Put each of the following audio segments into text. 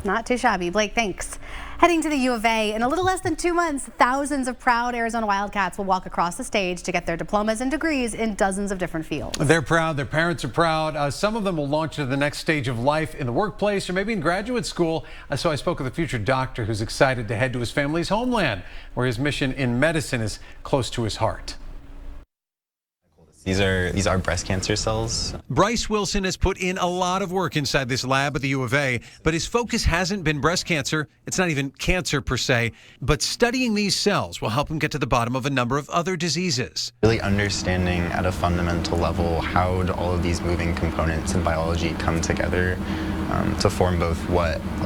Not too shabby. Blake, thanks. Heading to the U of A, in a little less than 2 months, thousands of proud Arizona Wildcats will walk across the stage to get their diplomas and degrees in dozens of different fields. They're proud. Their parents are proud. Some of them will launch into the next stage of life in the workplace or maybe in graduate school. So I spoke with a future doctor who's excited to head to his family's homeland, where his mission in medicine is close to his heart. These are breast cancer cells. Bryce Wilson has put in a lot of work inside this lab at the U of A, but his focus hasn't been breast cancer. It's not even cancer per se, but studying these cells will help him get to the bottom of a number of other diseases. Really understanding at a fundamental level how do all of these moving components in biology come together to form both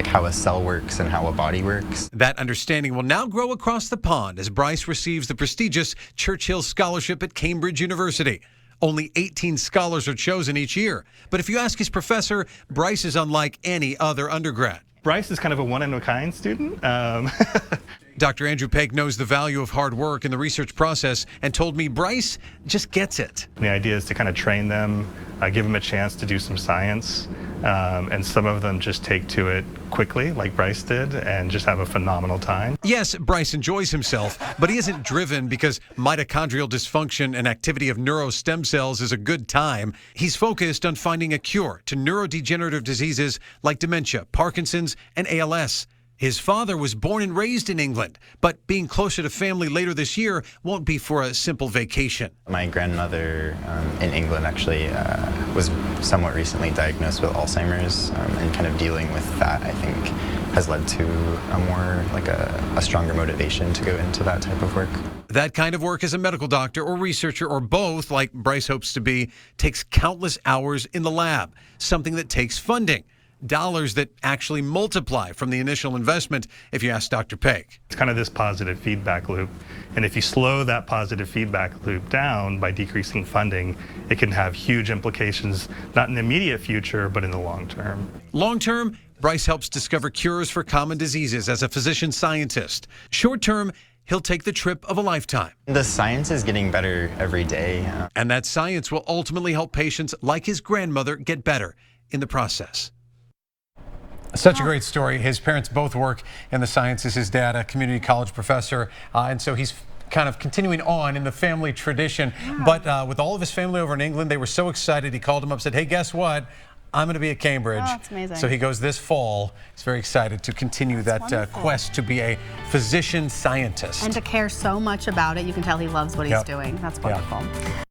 how a cell works and how a body works. That understanding will now grow across the pond as Bryce receives the prestigious Chruchill Scholarship at Cambridge University. Only 18 scholars are chosen each year. But if you ask his professor, Bryce is unlike any other undergrad. Bryce is kind of a one-in-a-kind student. Dr. Andrew Pegg knows the value of hard work in the research process and told me Bryce just gets it. The idea is to kind of train them, give them a chance to do some science, and some of them just take to it quickly, like Bryce did, and just have a phenomenal time. Yes, Bryce enjoys himself, but he isn't driven because mitochondrial dysfunction and activity of neurostem cells is a good time. He's focused on finding a cure to neurodegenerative diseases like dementia, Parkinson's, and ALS. His father was born and raised in England, but being closer to family later this year won't be for a simple vacation. My grandmother in England actually was somewhat recently diagnosed with Alzheimer's, and kind of dealing with that, I think, has led to a stronger motivation to go into that type of work. That kind of work as a medical doctor or researcher or both, like Bryce hopes to be, takes countless hours in the lab, something that takes funding. Dollars that actually multiply from the initial investment, if you ask Dr. Pegg. It's kind of this positive feedback loop, and if you slow that positive feedback loop down by decreasing funding, it can have huge implications, not in the immediate future, but in the long term. Long term, Bryce helps discover cures for common diseases as a physician scientist. Short term, he'll take the trip of a lifetime. The science is getting better every day. And that science will ultimately help patients like his grandmother get better in the process. Such a great story. His parents both work in the sciences. His dad, a community college professor, and so he's kind of continuing on in the family tradition. Yeah. But with all of his family over in England, they were so excited. He called him up, said, "Hey, guess what? I'm going to be at Cambridge." Oh, that's amazing. So he goes this fall. He's very excited to continue that quest to be a physician scientist. And to care so much about it. You can tell he loves what he's doing. That's wonderful.